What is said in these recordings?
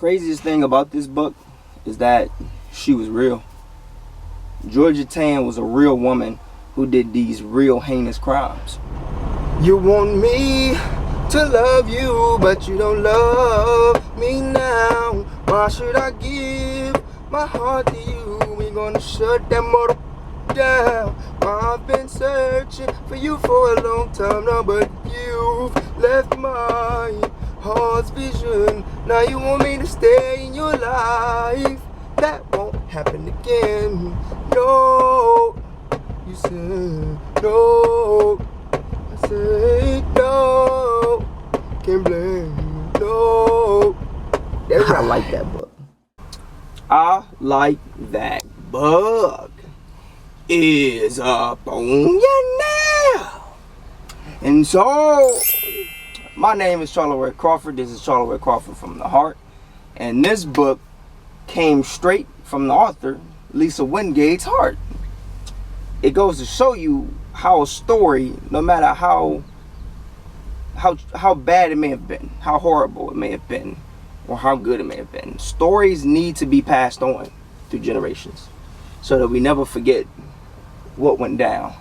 craziest thing about this book is that she was real. Georgia Tann was a real woman who did these real heinous crimes. You want me to love you, but you don't love me now. Why should I give my heart to you? We gonna shut that motor down. I've been searching for you for a long time now, but you've left my heart's vision. Now you want me to stay in your life. That won't happen again. No, you said no. I said no. Can't blame you. No. I like that book. I like that book. Is up on you now. And so, my name is Shadowy Crawford. This is Shadowy Crawford from the heart. And this book came straight from the author, Lisa Wingate's heart. It goes to show you how a story, no matter how bad it may have been, how horrible it may have been, or how good it may have been, stories need to be passed on through generations so that we never forget what went down.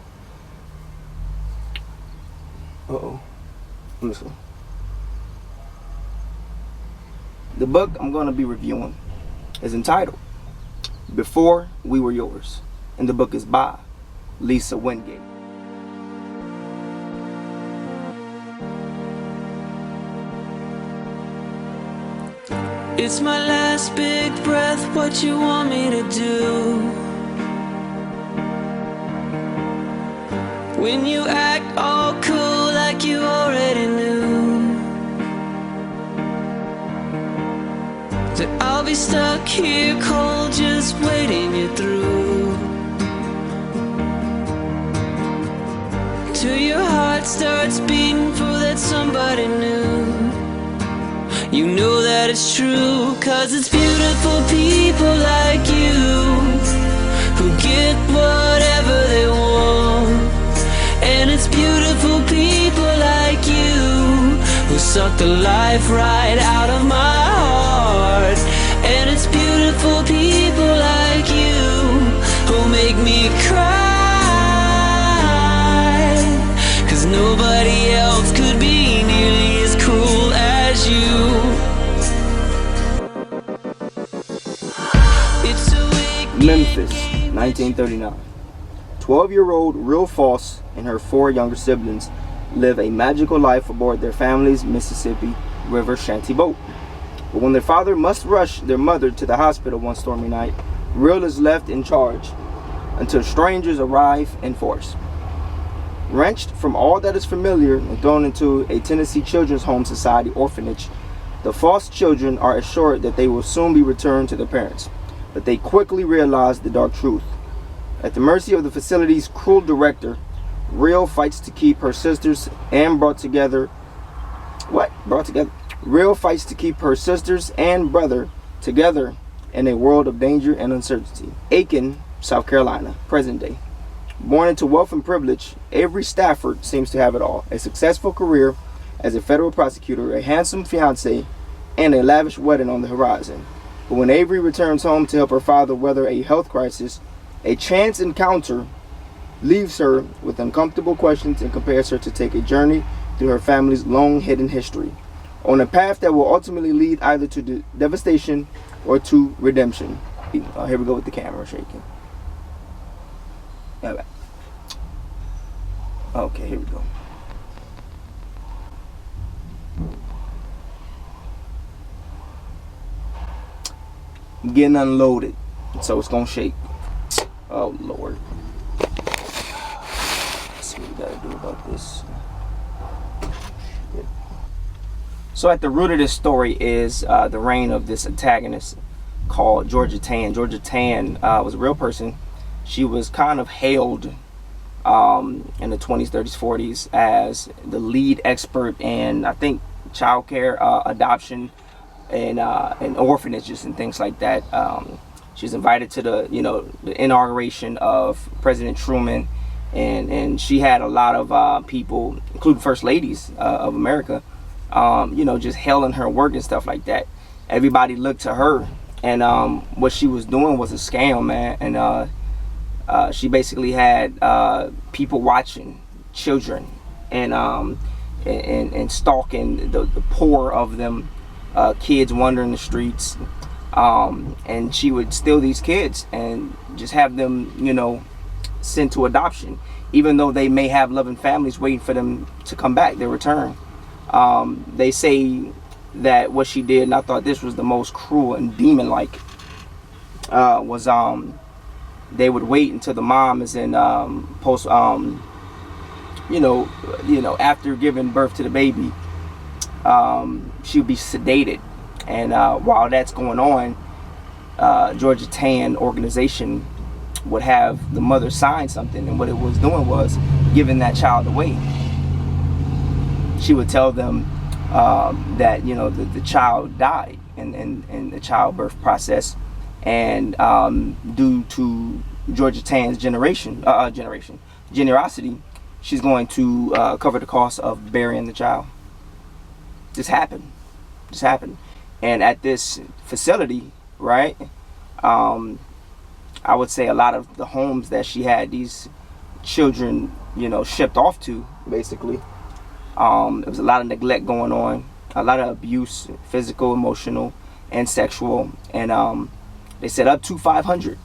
Uh-oh. The book I'm going to be reviewing is entitled Before We Were Yours, and the book is by Lisa Wingate. It's my last big breath, what you want me to do? When you act all cool like you already knew that I'll be stuck here cold just waiting you through, till your heart starts beating for that somebody new. You know that it's true, 'cause it's beautiful people like you who get whatever they want. And it's beautiful people like you who suck the life right out of my heart. And it's beautiful people like you who make me cry, 'cause nobody else could be nearly as cruel as you. Memphis, 1939. 12-year-old Rill Foss and her 4 younger siblings live a magical life aboard their family's Mississippi River shanty boat. But when their father must rush their mother to the hospital one stormy night, Rill is left in charge until strangers arrive in force. Wrenched from all that is familiar and thrown into a Tennessee Children's Home Society orphanage, the Foss children are assured that they will soon be returned to their parents. But they quickly realize the dark truth. At the mercy of the facility's cruel director, Rill fights to keep her sisters and Rill fights to keep her sisters and brother together in a world of danger and uncertainty. Aiken, South Carolina, present day. Born into wealth and privilege, Avery Stafford seems to have it all. A successful career as a federal prosecutor, a handsome fiancé, and a lavish wedding on the horizon. But when Avery returns home to help her father weather a health crisis, a chance encounter leaves her with uncomfortable questions and compares her to take a journey through her family's long hidden history, on a path that will ultimately lead either to devastation or to redemption. Here we go with the camera shaking. Okay, here we go. Getting unloaded, so it's gonna shake. Oh Lord. Let's see what we gotta do about this. So at the root of this story is the reign of this antagonist called Georgia Tann. Georgia Tann was a real person. She was kind of hailed in the 20s, 30s, 40s as the lead expert in, I think, child care, adoption, and orphanages and things like that. She's invited to the inauguration of President Truman, and she had a lot of people, including first ladies of America, just hailing her work and stuff like that. everybody looked to her, and what she was doing was a scam, man. And she basically had people watching children, and stalking the poor of them, kids wandering the streets, and she would steal these kids and just have them, sent to adoption, even though they may have loving families waiting for them to come back, their return. They say that what she did, and I thought this was the most cruel and demon-like, was they would wait until the mom is in post, after giving birth to the baby, she would be sedated, and while that's going on, Georgia Tan organization would have the mother sign something, and what it was doing was giving that child away. She would tell them that the child died in the childbirth process, and due to Georgia Tan's generosity, she's going to cover the cost of burying the child. This happened, and at this facility, right? I would say a lot of the homes that she had these children, shipped off to, basically, there was a lot of neglect going on, a lot of abuse, physical, emotional, and sexual, and they said up to 500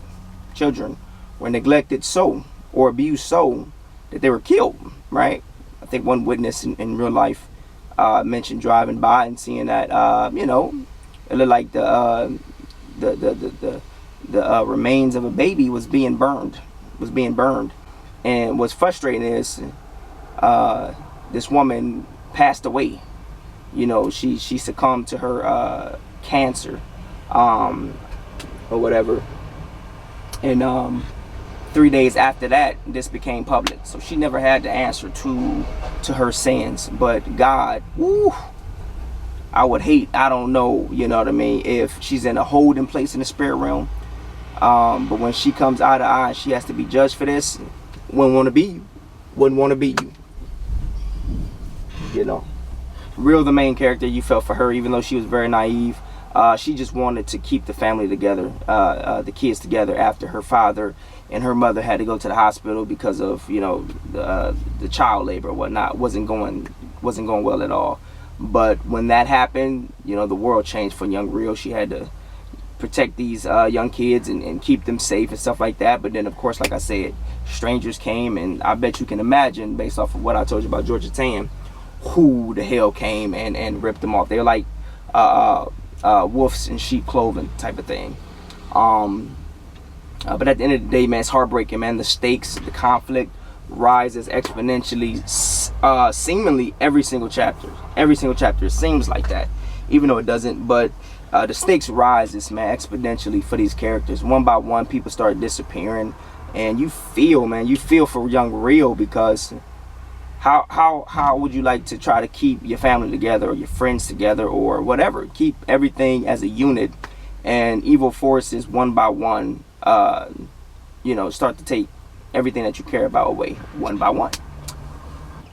children were neglected so, or abused so, that they were killed, right? I think one witness in real life mentioned driving by and seeing that, it looked like the remains of a baby was being burned. And what's frustrating is this woman passed away. She succumbed to her cancer, or whatever. And 3 days after that, this became public. So she never had to answer to her sins. But God, I would hate, I don't know, if she's in a holding place in the spirit realm. But when she comes eye to eye, she has to be judged for this. Wouldn't want to be you. Rill, the main character, you felt for her, even though she was very naive. She just wanted to keep the family together, the kids together, after her father and her mother had to go to the hospital because of the child labor or whatnot. Wasn't going well at all. But when that happened, the world changed for young Rill. She had to protect these young kids and keep them safe and stuff like that. But then, of course, like I said, strangers came, and I bet you can imagine, based off of what I told you about Georgia Tan, who the hell came and ripped them off. They're like wolves in sheep clothing type of thing. But at the end of the day, man, it's heartbreaking, man. The stakes, the conflict rises exponentially, seemingly every single chapter. It seems like that, even though it doesn't. But the stakes rises, man, exponentially for these characters. One by one, people start disappearing, and you feel for young Rill, because how would you like to try to keep your family together, or your friends together, or whatever, keep everything as a unit, and evil forces one by one start to take everything that you care about away one by one.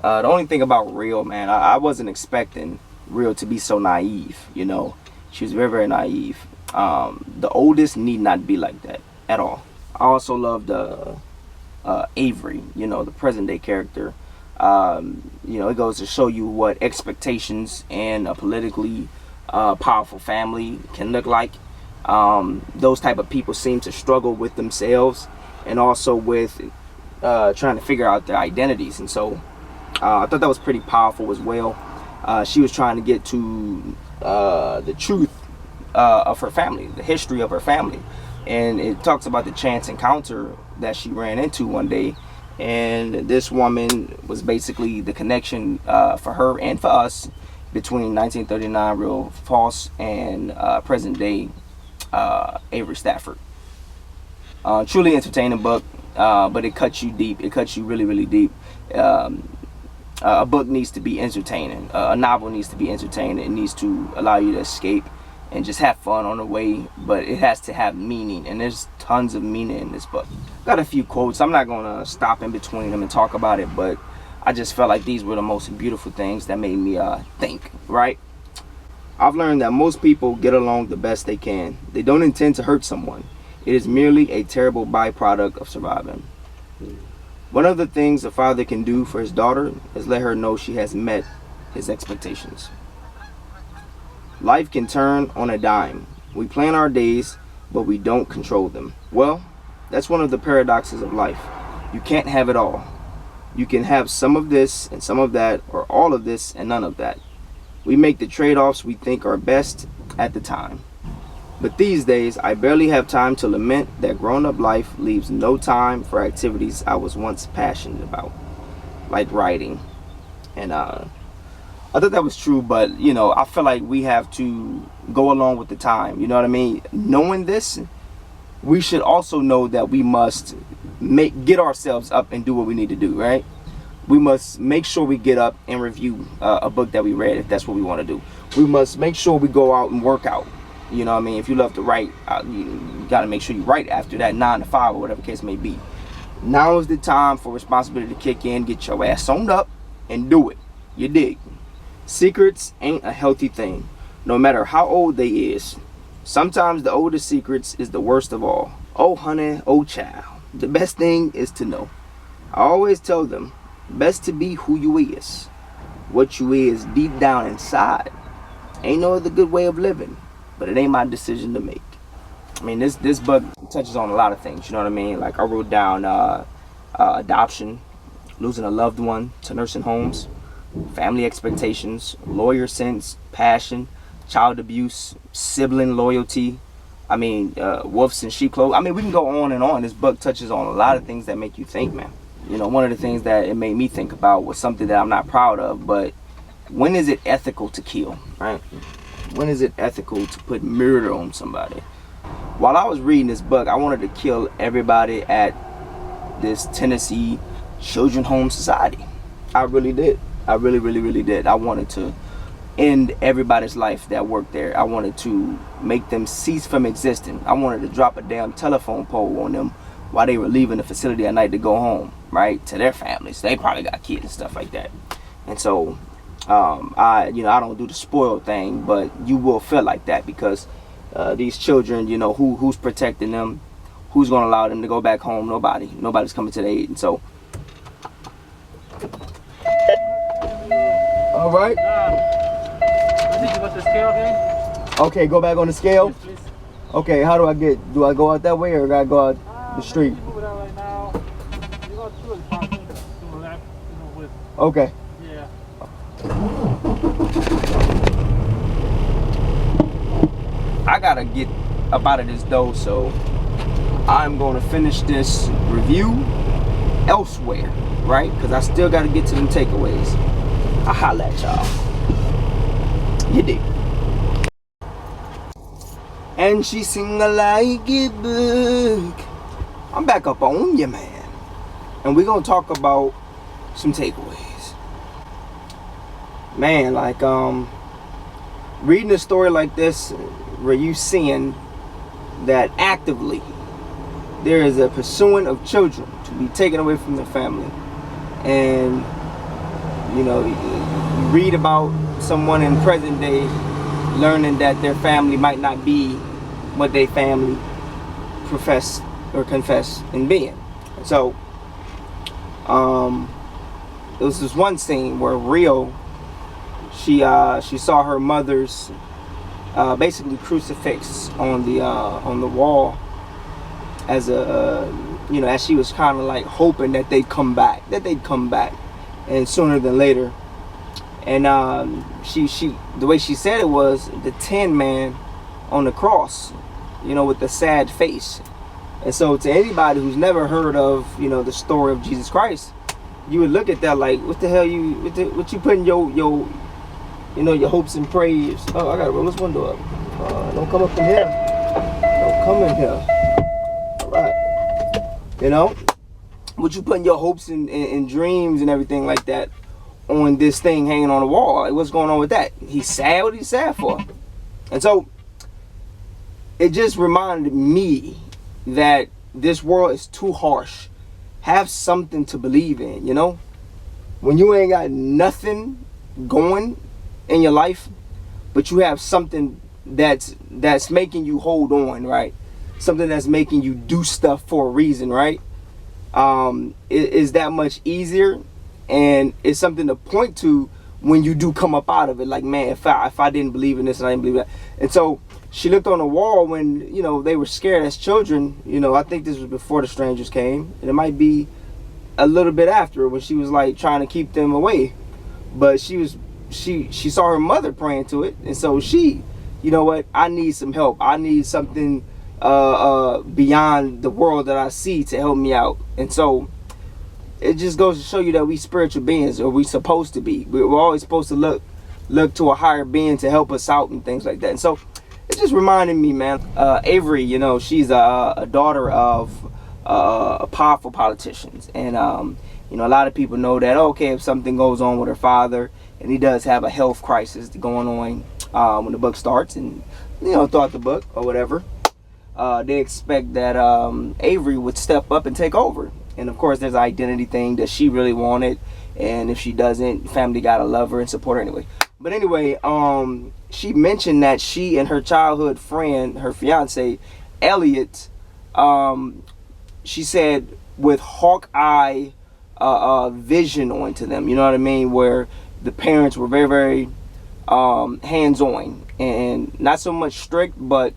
The only thing about Rill, man, I wasn't expecting Rill to be so naive. She was very, very naive. The oldest need not be like that at all. I also loved Avery, the present day character. It goes to show you what expectations in a politically powerful family can look like. Those type of people seem to struggle with themselves, and also with trying to figure out their identities. And so I thought that was pretty powerful as well. She was trying to get to the truth of her family, the history of her family. And it talks about the chance encounter that she ran into one day. And this woman was basically the connection for her and for us between 1939 Rill Foss and present day Avery Stafford. Truly entertaining book, but it cuts you deep. It cuts you really, really deep. A book needs to be entertaining. A novel needs to be entertaining. It needs to allow you to escape and just have fun on the way, but it has to have meaning, and there's tons of meaning in this book. Got a few quotes. I'm not gonna stop in between them and talk about it, but I just felt like these were the most beautiful things that made me think, right? I've learned that most people get along the best they can. They don't intend to hurt someone. It is merely a terrible byproduct of surviving. One of the things a father can do for his daughter is let her know she has met his expectations. Life can turn on a dime. We plan our days, but we don't control them. Well, that's one of the paradoxes of life. You can't have it all. You can have some of this and some of that, or all of this and none of that. We make the trade-offs we think are best at the time. But these days, I barely have time to lament that grown-up life leaves no time for activities I was once passionate about, like writing. And I thought that was true, but I feel like we have to go along with the time. You know what I mean? Knowing this, we should also know that we must get ourselves up and do what we need to do, right? We must make sure we get up and review a book that we read, if that's what we want to do. We must make sure we go out and work out. You know what I mean? If you love to write, you got to make sure you write after that 9 to 5 or whatever the case may be. Now is the time for responsibility to kick in, get your ass sewn up, and do it. You dig? Secrets ain't a healthy thing, no matter how old they is. Sometimes the oldest secrets is the worst of all. Oh honey, oh child, the best thing is to know. I always tell them, best to be who you is. What you is deep down inside. Ain't no other good way of living, but it ain't my decision to make. I mean, this book touches on a lot of things, you know what I mean? Like I wrote down adoption, losing a loved one to nursing homes, family expectations, lawyer sense, passion, child abuse, sibling loyalty. I mean, wolves in sheep clothes. I mean, we can go on and on. This book touches on a lot of things that make you think, man. One of the things that it made me think about was something that I'm not proud of, but when is it ethical to kill, right? When is it ethical to put murder on somebody? While I was reading this book, I wanted to kill everybody at this Tennessee Children's Home Society. I really did. I really, really, really did. I wanted to end everybody's life that worked there. I wanted to make them cease from existing. I wanted to drop a damn telephone pole on them while they were leaving the facility at night to go home, right, to their families. They probably got kids and stuff like that. And so I don't do the spoiled thing, but you will feel like that because these children, who's protecting them, who's going to allow them to go back home? Nobody's coming to their aid. And so all right, I think you got the scale again. okay, go back on the scale. Yes, please. Okay, how do I go out that way or do I go out the street? You move it out right now. You go to the front, to the left, with. Okay. Yeah. I gotta get up out of this though, so I'm gonna finish this review elsewhere, right? Because I still gotta get to them takeaways. I holla at y'all. You dig? And she sing a like it book. I'm back up on you, man. And we're gonna talk about some takeaways. Man, like reading a story like this where you seeing that actively there is a pursuing of children to be taken away from their family, and you read about someone in present day learning that their family might not be what they family profess or confess in being. So there was this one scene where Rill, she saw her mother's basically crucifix on the wall as as she was kind of like hoping that they'd come back, and sooner than later. And she the way she said it was the Tin Man on the cross, with the sad face. And so to anybody who's never heard of the story of Jesus Christ, you would look at that like, what the hell what you putting your hopes and prayers? Oh, I gotta roll this window up. Don't come up in here. Don't come in here. All right. What you putting your hopes and dreams and everything like that on this thing hanging on the wall? Like, what's going on with that? He's sad. What he's sad for? And so it just reminded me that this world is too harsh. Have something to believe in, When you ain't got nothing going in your life, but you have something that's making you hold on, right? Something that's making you do stuff for a reason, right? Is that much easier, and it's something to point to when you do come up out of it. Like, man, if I didn't believe in this and I didn't believe that. And so she looked on the wall when, you know, they were scared as children. You know, I think this was before the strangers came, and it might be a little bit after, when she was like trying to keep them away. But she saw her mother praying to it, and so she, you know what, I need some help. I need something beyond the world that I see to help me out. And so it just goes to show you that we spiritual beings, or we supposed to be. We're always supposed to look to a higher being to help us out and things like that. And so it just reminded me, man. Avery, you know, she's a daughter of powerful politicians, and you know, a lot of people know that, okay, if something goes on with her father, and he does have a health crisis going on when the book starts, and, you know, throughout the book or whatever, they expect that Avery would step up and take over. And of course, there's an identity thing that she really wanted, and if she doesn't, family gotta love her and support her anyway. But anyway, she mentioned that she and her childhood friend, her fiance Elliot, she said, with Hawkeye vision onto them, you know what I mean, where the parents were very, very hands-on and not so much strict, but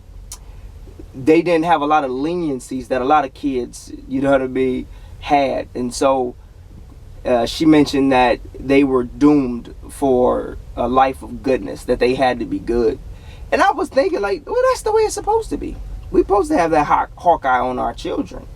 they didn't have a lot of leniencies that a lot of kids, you know what I mean, had. And so she mentioned that they were doomed for a life of goodness, that they had to be good. And I was thinking, like, well, that's the way it's supposed to be. We're supposed to have that Hawkeye on our children.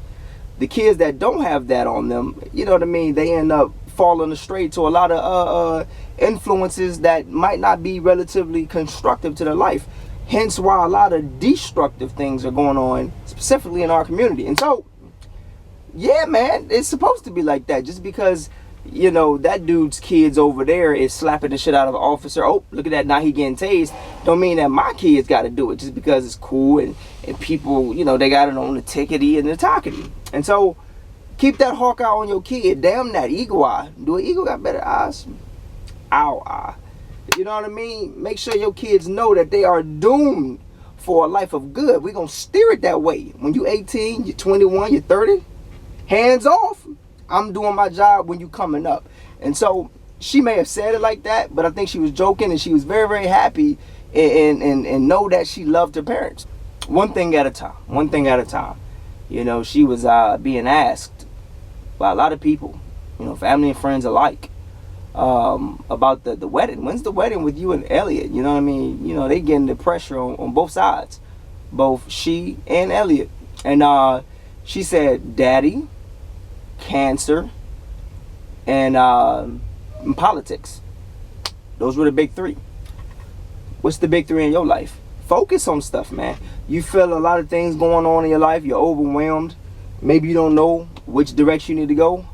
The kids that don't have that on them, you know what I mean, they end up falling astray to a lot of influences that might not be relatively constructive to their life. Hence why a lot of destructive things are going on, specifically in our community. And so, yeah, man, it's supposed to be like that. Just because, you know, that dude's kids over there is slapping the shit out of an officer, oh, look at that, now he getting tased, don't mean that my kids got to do it just because it's cool and people, you know, they got it on the tickety and the talkity. And so keep that Hawkeye on your kid. Damn that eagle eye. Do an eagle got better eyes? Owl eye. You know what I mean? Make sure your kids know that they are doomed for a life of good. We're going to steer it that way. When you're 18, you're 21, you're 30, hands off. I'm doing my job when you coming up. And so she may have said it like that, but I think she was joking, and she was very, very happy and know that she loved her parents. One thing at a time. One thing at a time. You know, she was being asked by a lot of people, you know, family and friends alike, about the wedding. When's the wedding with you and Elliot? You know what I mean? You know, they getting the pressure on both sides, both she and Elliot. And she said, Daddy, cancer, and politics. Those were the big three. What's the big three in your life? Focus on stuff, man. You feel a lot of things going on in your life. You're overwhelmed. Maybe you don't know which direction you need to go.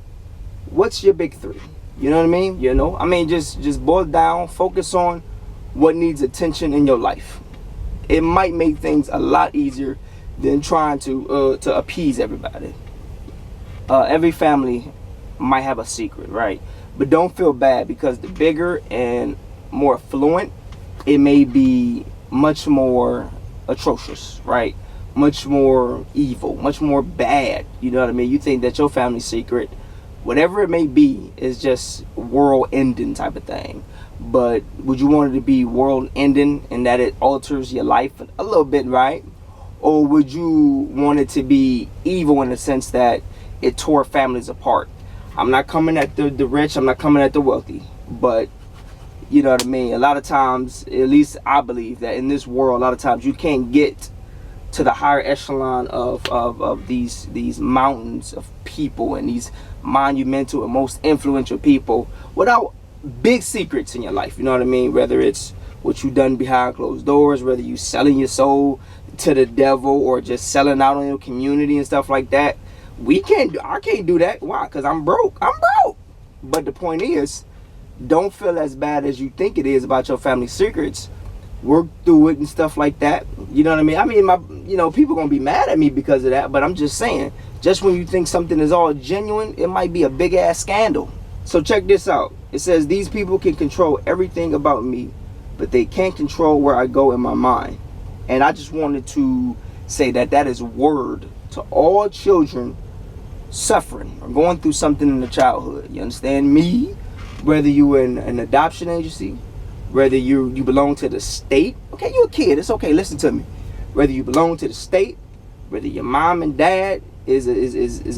What's your big three? You know what I mean? You know, I mean, just boil down. Focus on what needs attention in your life. It might make things a lot easier than trying to appease everybody. Every family might have a secret, right? But don't feel bad, because the bigger and more affluent, it may be much more atrocious, right? Much more evil, much more bad. You know what I mean? You think that your family secret, whatever it may be, is just world ending type of thing. But would you want it to be world ending and that it alters your life a little bit, right? Or would you want it to be evil in the sense that it tore families apart? I'm not coming at the rich, I'm not coming at the wealthy, but you know what I mean? A lot of times, at least I believe that in this world, a lot of times you can't get to the higher echelon of these mountains of people and these monumental and most influential people without big secrets in your life. You know what I mean? Whether it's what you done behind closed doors, whether you selling your soul to the devil or just selling out on your community and stuff like that. I can't do that. Why? Because I'm broke. But the point is, don't feel as bad as you think it is about your family secrets. Work through it and stuff like that. You know what I mean? I mean, people gonna be mad at me because of that, but I'm just saying, just when you think something is all genuine, it might be a big ass scandal. So check this out. It says, these people can control everything about me, but they can't control where I go in my mind. And I just wanted to say that that is word to all children suffering or going through something in their childhood. You understand me? Whether you in an adoption agency, whether you belong to the state. Okay, you're a kid. It's okay. Listen to me. Whether you belong to the state, whether your mom and dad is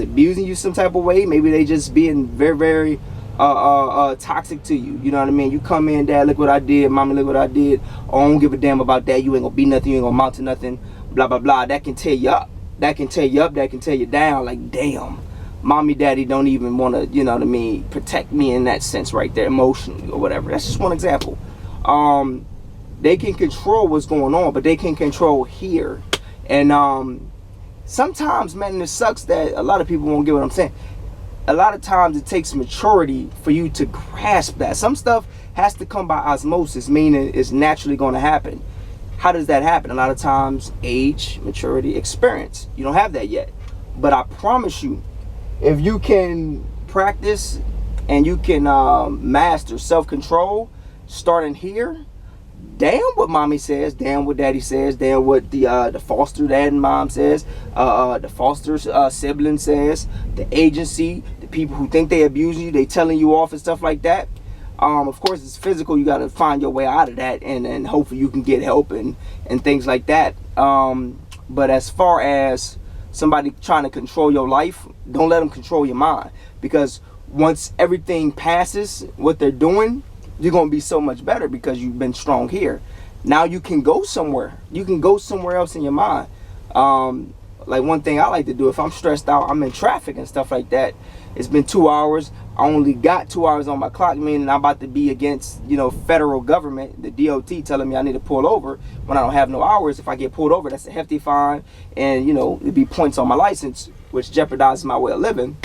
abusing you some type of way, maybe they just being very, very toxic to you. You know what I mean? You come in, dad, look what I did. Mommy, look what I did. Oh, I don't give a damn about that. You ain't gonna be nothing. You ain't gonna amount to nothing. Blah, blah, blah. That can tear you up. That can tear you up. That can tear you down. Like, damn. Mommy, daddy don't even want to, you know what I mean, protect me in that sense right there, emotionally or whatever. That's just one example. They can control what's going on, but they can control here. And sometimes, man, it sucks that a lot of people won't get what I'm saying. A lot of times it takes maturity for you to grasp that. Some stuff has to come by osmosis, meaning it's naturally going to happen. How does that happen? A lot of times, age, maturity, experience. You don't have that yet. But I promise you, if you can practice and you can master self-control starting here, damn what mommy says, damn what daddy says, damn what the foster dad and mom says, the foster sibling says, the agency, the people who think they abuse you, they telling you off and stuff like that. Of course, it's physical. You got to find your way out of that, and hopefully you can get help and things like that. But as far as somebody trying to control your life, don't let them control your mind, because once everything passes what they're doing, you're going to be so much better because you've been strong here. Now you can go somewhere. You can go somewhere else in your mind. Like one thing I like to do, if I'm stressed out, I'm in traffic and stuff like that. It's been 2 hours. I only got 2 hours on my clock, meaning I'm about to be against, you know, federal government, the DOT, telling me I need to pull over when I don't have no hours. If I get pulled over, that's a hefty fine, and, you know, it'd be points on my license, which jeopardizes my way of living.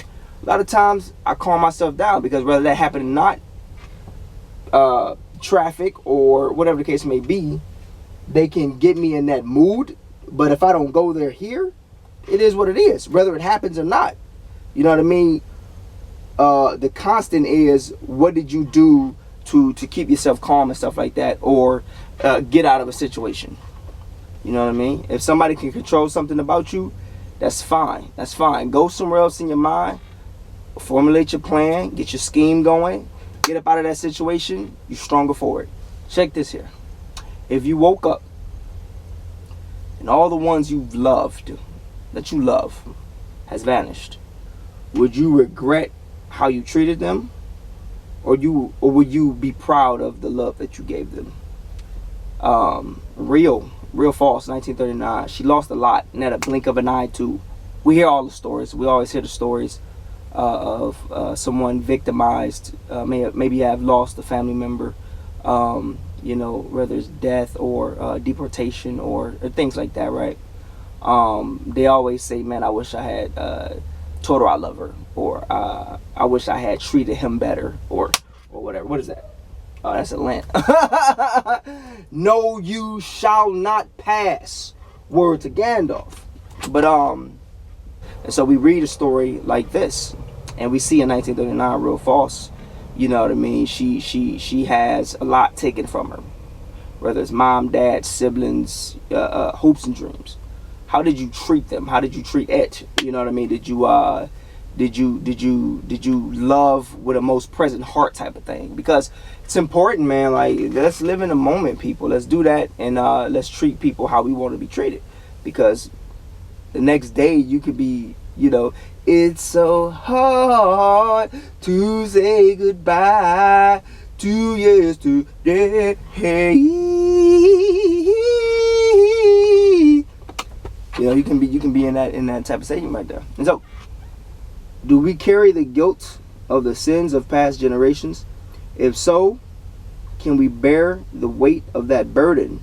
A lot of times I calm myself down, because whether that happened or not, traffic or whatever the case may be, they can get me in that mood. But if I don't go there here, it is what it is, whether it happens or not. You know what I mean? The constant is, what did you do to keep yourself calm and stuff like that, or get out of a situation? You know what I mean? If somebody can control something about you, that's fine. That's fine. Go somewhere else in your mind, formulate your plan, get your scheme going, get up out of that situation, you're stronger for it. Check this here. If you woke up and all the ones you've loved, that you love, has vanished, would you regret how you treated them, or would you be proud of the love that you gave them? Rill Foss, 1939. She lost a lot, and at a blink of an eye too. We hear all the stories. We always hear the stories of someone victimized, maybe have lost a family member, you know, whether it's death or deportation or things like that, right? They always say, man, I wish I had told her I love her, or I wish I had treated him better, or whatever. What is that? Oh, that's a lamp. No, you shall not pass. Word to Gandalf. But and so we read a story like this, and we see in 1939 Rill Foss, you know what I mean, she has a lot taken from her, whether it's mom, dad, siblings, hopes and dreams. How did you treat them? How did you treat it? You know what I mean? Did you love with a most present heart type of thing? Because it's important, man. Like, let's live in the moment, people. Let's do that, and let's treat people how we want to be treated. Because the next day you could be, you know, it's so hard to say goodbye to yesterday. You know, you can be in that type of setting right there. And so, do we carry the guilt of the sins of past generations? If so, can we bear the weight of that burden?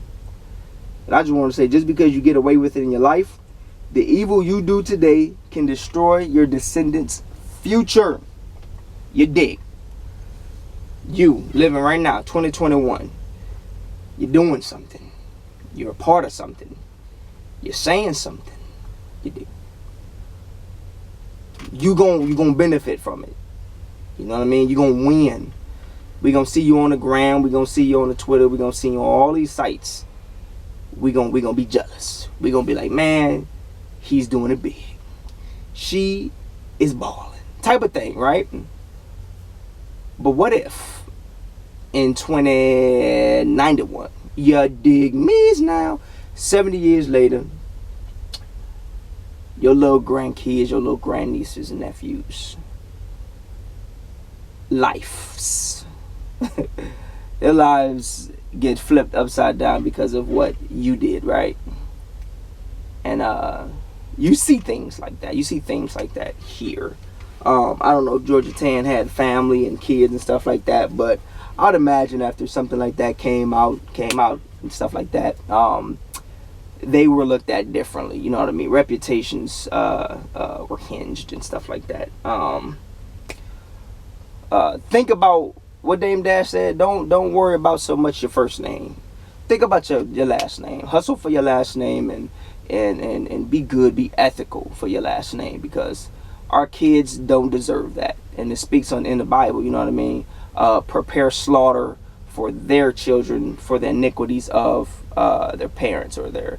And I just want to say, just because you get away with it in your life, the evil you do today can destroy your descendants' future. You dig? You living right now, 2021. You're doing something. You're a part of something. You're saying something. You dig? You gonna benefit from it. You know what I mean? You're gonna win. We gonna see you on the gram. We gonna see you on the Twitter. We gonna see you on all these sites. We gonna be jealous. We gonna be like, man, he's doing it big. She is balling, type of thing, right? But what if in 2091, you dig me now, 70 years later, your little grandkids, your little grandnieces and nephews, lives, their lives get flipped upside down because of what you did, right? And you see things like that. You see things like that here. I don't know if Georgia Tan had family and kids and stuff like that, but I'd imagine after something like that came out and stuff like that, they were looked at differently. You know what I mean? Reputations were hinged and stuff like that. Think about what Dame Dash said. Don't worry about so much your first name. Think about your last name. Hustle for your last name and be good, be ethical for your last name, because our kids don't deserve that. And it speaks in the Bible, you know what I mean? Prepare slaughter for their children for the iniquities of their parents or their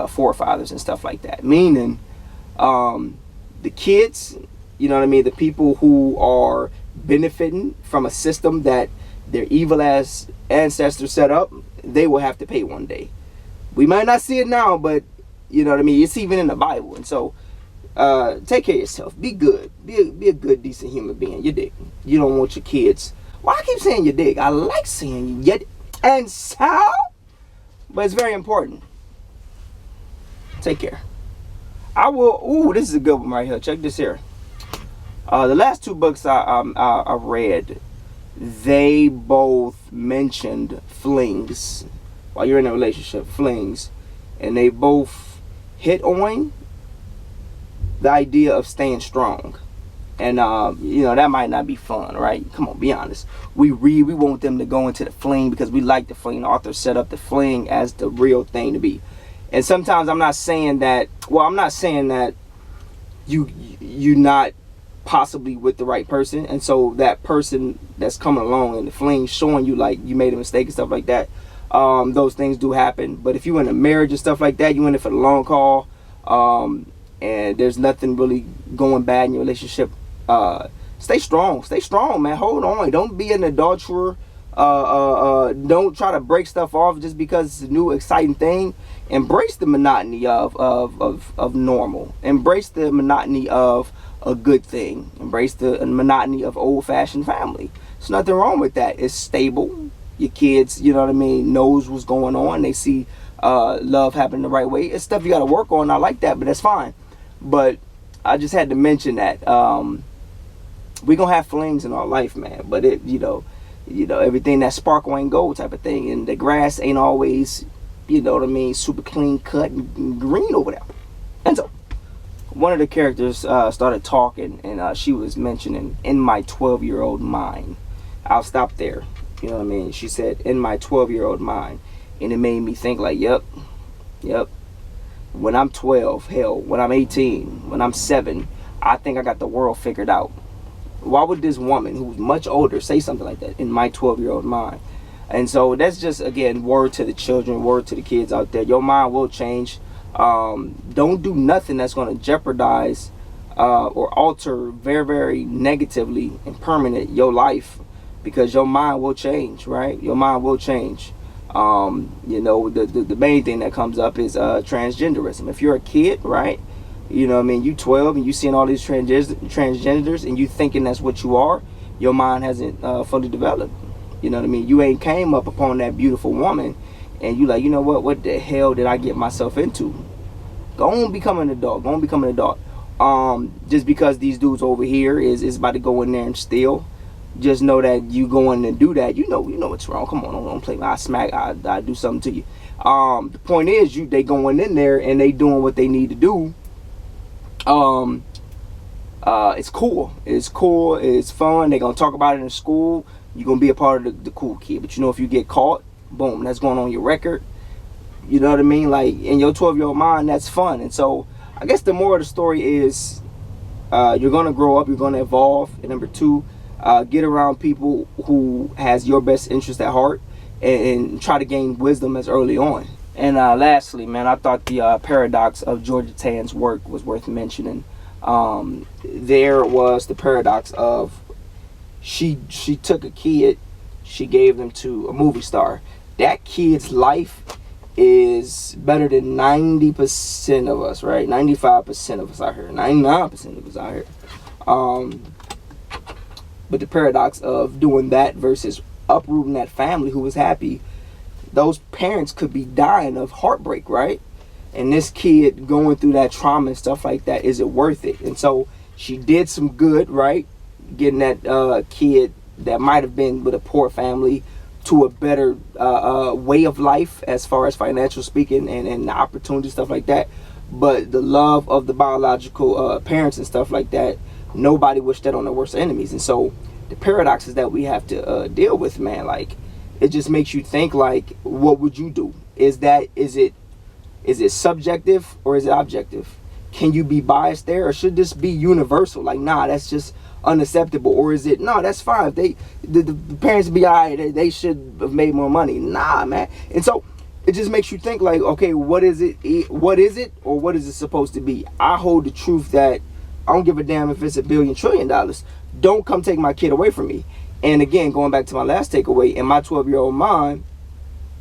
forefathers and stuff like that. Meaning, the kids, you know what I mean, the people who are benefiting from a system that their evil ass ancestors set up, they will have to pay one day. We might not see it now, but you know what I mean, it's even in the Bible. And so take care of yourself. Be good. Be a good, decent human being. You dig? You don't want your kids. Why I keep saying you dig? I like saying you dig. And so, but it's very important. Take care. I will. Ooh, this is a good one right here. Check this here. The last two books I read, they both mentioned flings. While you're in a relationship, flings, and they both hit on the idea of staying strong. And you know, that might not be fun, right? Come on, be honest. We want them to go into the fling because we like the fling. The author set up the fling as the real thing to be. And sometimes I'm not saying that. Well, I'm not saying that you not possibly with the right person, and so that person that's coming along in the fling showing you like you made a mistake and stuff like that. Those things do happen. But if you're in a marriage and stuff like that, you in it for the long call, and there's nothing really going bad in your relationship, stay strong, man. Hold on. Don't be an adulterer. Don't try to break stuff off just because it's a new exciting thing. Embrace the monotony of normal. Embrace the monotony of a good thing. Embrace the monotony of old-fashioned family. There's nothing wrong with that. It's stable. Your kids, you know what I mean, knows what's going on. They see love happening the right way. It's stuff you got to work on. I like that, but that's fine. But I just had to mention that we're going to have flings in our life, man. But it, you know, everything that sparkle ain't gold type of thing. And the grass ain't always, you know what I mean, super clean cut and green over there. And so one of the characters started talking, and she was mentioning in my 12-year-old mind. I'll stop there. You know what I mean? She said, in my 12-year-old mind. And it made me think like, yep. When I'm 12, hell, when I'm 18, when I'm 7, I think I got the world figured out. Why would this woman who's much older say something like that in my 12-year-old mind? And so that's just, again, word to the children, word to the kids out there. Your mind will change. Don't do nothing that's going to jeopardize or alter very, very negatively and permanent your life, because your mind will change, right? Your mind will change. You know, the main thing that comes up is transgenderism. If you're a kid, right? You know what I mean? You 12 and you seeing all these transgenders and you thinking that's what you are, your mind hasn't fully developed. You know what I mean? You ain't came up upon that beautiful woman and you like, you know what the hell did I get myself into? Go on become an adult. Just because these dudes over here is about to go in there and steal, just know that you going and do that, you know what's wrong. Come on, don't play me. I do something to you. The point is, they going in there and they doing what they need to do. It's cool. It's fun. They're gonna talk about it in school. You're gonna be a part of the cool kid. But you know, if you get caught, boom, that's going on your record. You know what I mean? Like, in your 12-year-old mind, that's fun. And so I guess the moral of the story is you're gonna grow up, you're gonna evolve. And number two, Get around people who has your best interest at heart, and try to gain wisdom as early on. And lastly, man, I thought the paradox of Georgia Tann's work was worth mentioning. There was the paradox of she took a kid, she gave them to a movie star. That kid's life is better than 90% of us, right? 95% of us out here, 99% of us out here. But the paradox of doing that versus uprooting that family who was happy, those parents could be dying of heartbreak, right? And this kid going through that trauma and stuff like that, is it worth it? And so she did some good, right? Getting that kid that might have been with a poor family to a better way of life as far as financial speaking, and opportunity, stuff like that. But the love of the biological parents and stuff like that, nobody wished that on their worst enemies. And so the paradox is that we have to deal with, man. Like, it just makes you think, like, what would you do? Is it subjective or is it objective? Can you be biased there, or should this be universal? Like, nah, that's just unacceptable. Or is it, no, that's fine. The parents be all right, they should have made more money. Nah, man. And so it just makes you think, like, okay, what is it, or what is it supposed to be? I hold the truth that I don't give a damn if it's $1 billion, $1 trillion. Don't come take my kid away from me. And again, going back to my last takeaway, in my 12-year-old mind,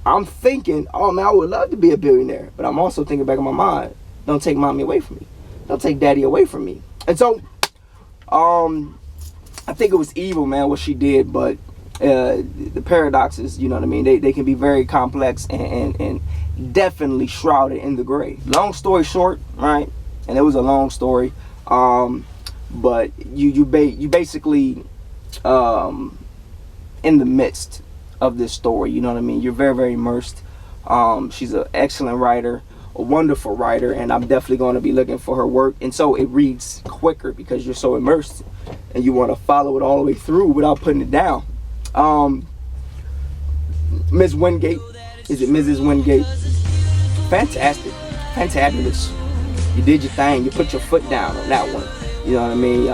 I'm thinking, oh man, I would love to be a billionaire. But I'm also thinking back in my mind, don't take mommy away from me. Don't take daddy away from me. And so, I think it was evil, man, what she did. But the paradoxes, you know what I mean, they can be very complex and definitely shrouded in the gray. Long story short, right? And it was a long story. But you basically in the midst of this story, you know what I mean, you're very, very immersed. She's an excellent writer, a wonderful writer, and I'm definitely going to be looking for her work. And so it reads quicker because you're so immersed and you want to follow it all the way through without putting it down. Miss Wingate, is it Mrs. Wingate? Fantastic, fantabulous. You did your thing. You put your foot down on that one. You know what I mean?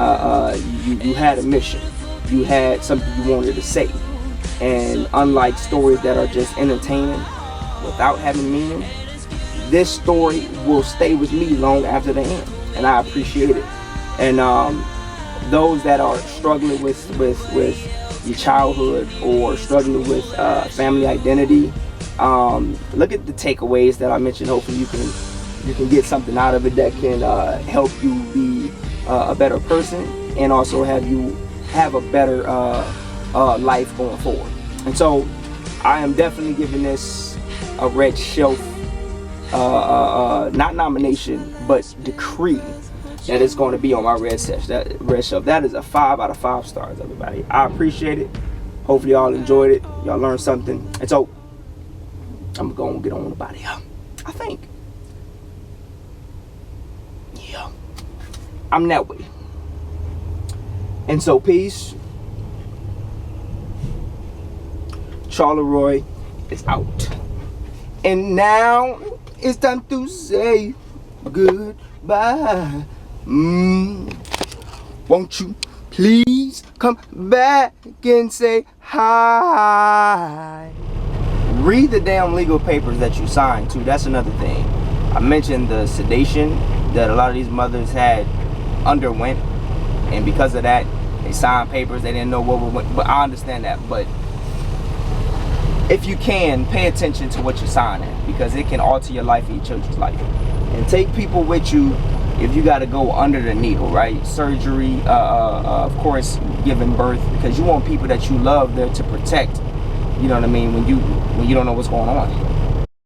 You had a mission. You had something you wanted to say. And unlike stories that are just entertaining without having meaning, this story will stay with me long after the end. And I appreciate it. And those that are struggling with your childhood or struggling with family identity, look at the takeaways that I mentioned. Hopefully you can get something out of it that can help you be a better person, and also have you have a better life going forward. And so I am definitely giving this a red shelf, not nomination, but decree that it's going to be on my red shelf. That is a 5 out of 5 stars, everybody. I appreciate it. Hopefully y'all enjoyed it. Y'all learned something. And so I'm going to get on about it, I think. Yeah, I'm that way. And so peace. Charleroi is out. And now it's time to say goodbye. Won't you please come back and say hi? Read the damn legal papers that you signed too. That's another thing. I mentioned the sedation that a lot of these mothers had underwent, and because of that they signed papers. They didn't know what would, but I understand that. But if you can, pay attention to what you're signing, because it can alter your life and your children's life. And take people with you if you got to go under the needle, right? Surgery, of course, giving birth, because you want people that you love there to protect. You know what I mean? When you don't know what's going on.